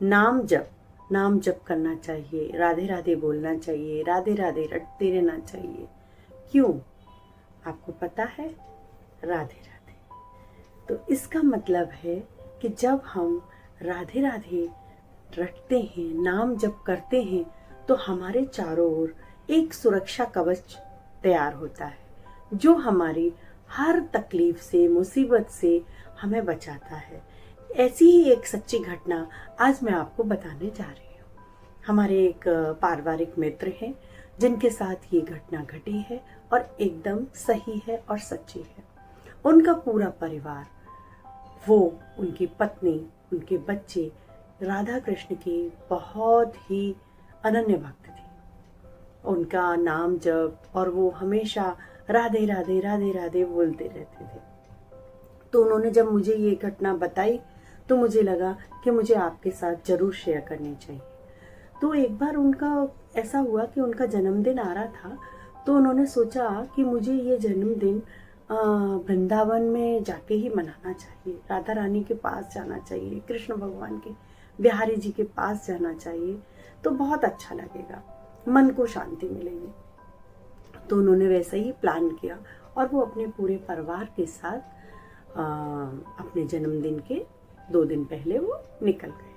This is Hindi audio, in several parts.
नाम जप करना चाहिए, राधे राधे बोलना चाहिए, राधे राधे रटते रहना चाहिए। क्यों? आपको पता है? राधे राधे। तो इसका मतलब है कि जब हम राधे राधे रटते हैं, नाम जप करते हैं, तो हमारे चारों ओर एक सुरक्षा कवच तैयार होता है जो हमारी हर तकलीफ से, मुसीबत से हमें बचाता है। ऐसी ही एक सच्ची घटना आज मैं आपको बताने जा रही हूँ। हमारे एक पारिवारिक मित्र हैं जिनके साथ ये घटना घटी है और एकदम सही है और सच्ची है। उनका पूरा परिवार, वो, उनकी पत्नी, उनके बच्चे राधा कृष्ण के बहुत ही अनन्य भक्त थे। उनका नाम जप और वो हमेशा राधे राधे राधे राधे बोलते रहते थे। तो उन्होंने जब मुझे ये घटना बताई तो मुझे लगा कि मुझे आपके साथ जरूर शेयर करनी चाहिए। तो एक बार उनका ऐसा हुआ कि उनका जन्मदिन आ रहा था, तो उन्होंने सोचा कि मुझे ये जन्मदिन वृंदावन में जाके ही मनाना चाहिए, राधा रानी के पास जाना चाहिए, कृष्ण भगवान के, बिहारी जी के पास जाना चाहिए, तो बहुत अच्छा लगेगा, मन को शांति मिलेगी। तो उन्होंने वैसा ही प्लान किया और वो अपने पूरे परिवार के साथ अपने जन्मदिन के 2 दिन पहले वो निकल गए।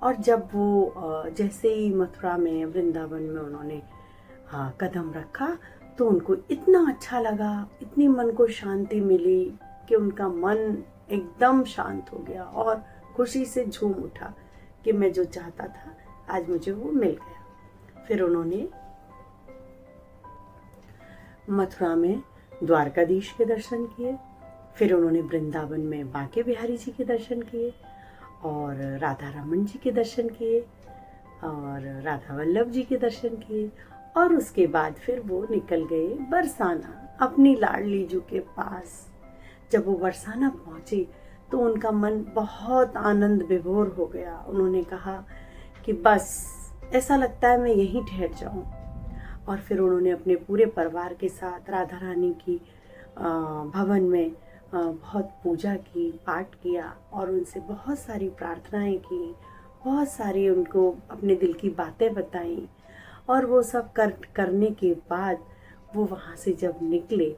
और जब वो जैसे ही मथुरा में, वृंदावन में उन्होंने कदम रखा तो उनको इतना अच्छा लगा, इतनी मन को शांति मिली कि उनका मन एकदम शांत हो गया और खुशी से झूम उठा कि मैं जो चाहता था आज मुझे वो मिल गया। फिर उन्होंने मथुरा में द्वारकाधीश के दर्शन किए, फिर उन्होंने वृंदावन में बांके बिहारी जी के दर्शन किए और राधा रमन जी के दर्शन किए और राधा वल्लभ जी के दर्शन किए। और उसके बाद फिर वो निकल गए बरसाना, अपनी लाडली जू के पास। जब वो बरसाना पहुंचे तो उनका मन बहुत आनंद विभोर हो गया। उन्होंने कहा कि बस ऐसा लगता है मैं यहीं ठहर जाऊं। और फिर उन्होंने अपने पूरे परिवार के साथ राधा रानी की भवन में बहुत पूजा की, पाठ किया और उनसे बहुत सारी प्रार्थनाएं की, बहुत सारी उनको अपने दिल की बातें बताई। और वो सब करने के बाद वो वहाँ से जब निकले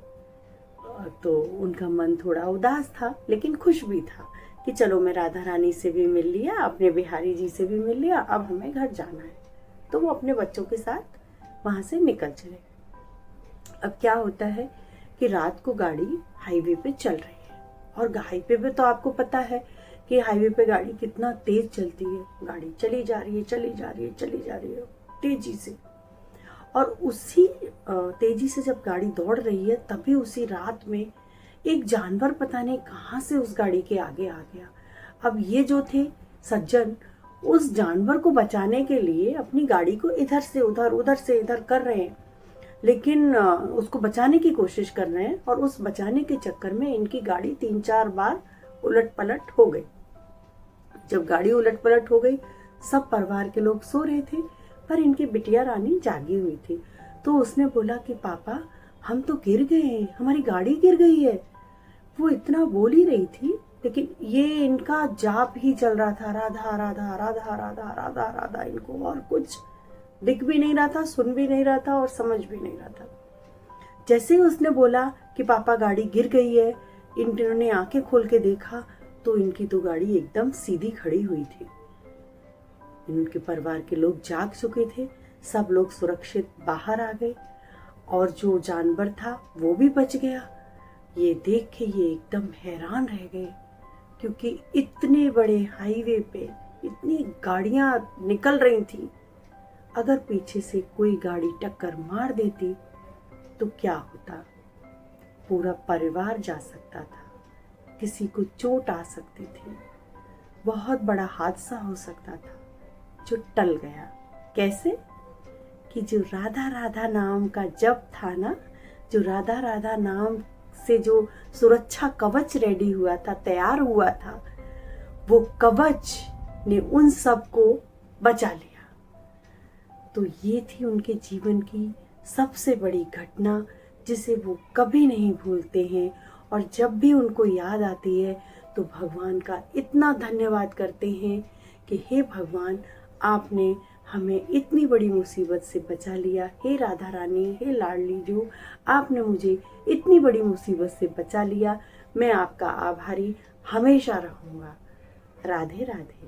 तो उनका मन थोड़ा उदास था लेकिन खुश भी था कि चलो मैं राधा रानी से भी मिल लिया, अपने बिहारी जी से भी मिल लिया, अब हमें घर जाना है। तो वो अपने बच्चों के साथ वहाँ से निकल चले। अब क्या होता है कि रात को गाड़ी हाईवे पे चल रही है और हाईवे पे तो आपको पता है कि हाईवे पे गाड़ी कितना तेज चलती है। गाड़ी चली जा रही है, चली जा रही है, चली जा रही है तेजी से। और उसी तेजी से जब गाड़ी दौड़ रही है तभी उसी रात में एक जानवर पता नहीं कहाँ से उस गाड़ी के आगे आ गया। अब ये जो थे सज्जन उस जानवर को बचाने के लिए अपनी गाड़ी को इधर से उधर, उधर से इधर कर रहे हैं, लेकिन उसको बचाने की कोशिश कर रहे हैं और उस बचाने के चक्कर में इनकी गाड़ी 3-4 बार उलट पलट हो गई। जब गाड़ी उलट पलट हो गई, सब परिवार के लोग सो रहे थे पर इनकी बिटिया रानी जागी हुई थी। तो उसने बोला कि पापा हम तो गिर गए, हमारी गाड़ी गिर गई है। वो इतना बोल ही रही थी लेकिन ये इनका जाप ही चल रहा था, राधा राधा राधा राधा राधा राधा। इनको और कुछ दिख भी नहीं रहा था, सुन भी नहीं रहा था और समझ भी नहीं रहा था। जैसे ही उसने बोला कि पापा गाड़ी गिर गई है, इन्होंने आंखें खोल के देखा तो इनकी तो गाड़ी एकदम सीधी खड़ी हुई थी। इनके परिवार के लोग जाग चुके थे, सब लोग सुरक्षित बाहर आ गए और जो जानवर था वो भी बच गया। ये देख के ये एकदम हैरान रह गए क्योंकि इतने बड़े हाईवे पे इतनी गाड़ियां निकल रही थी, अगर पीछे से कोई गाड़ी टक्कर मार देती तो क्या होता? पूरा परिवार जा सकता था, किसी को चोट आ सकती थी, बहुत बड़ा हादसा हो सकता था जो टल गया। कैसे? कि जो राधा राधा नाम का जप था ना, जो राधा राधा नाम से जो सुरक्षा कवच रेडी हुआ था, तैयार हुआ था, वो कवच ने उन सबको बचा लिया। तो ये थी उनके जीवन की सबसे बड़ी घटना जिसे वो कभी नहीं भूलते हैं और जब भी उनको याद आती है तो भगवान का इतना धन्यवाद करते हैं कि हे भगवान, आपने हमें इतनी बड़ी मुसीबत से बचा लिया। हे राधा रानी, हे लाडली जो, आपने मुझे इतनी बड़ी मुसीबत से बचा लिया। मैं आपका आभारी हमेशा रहूँगा। राधे राधे।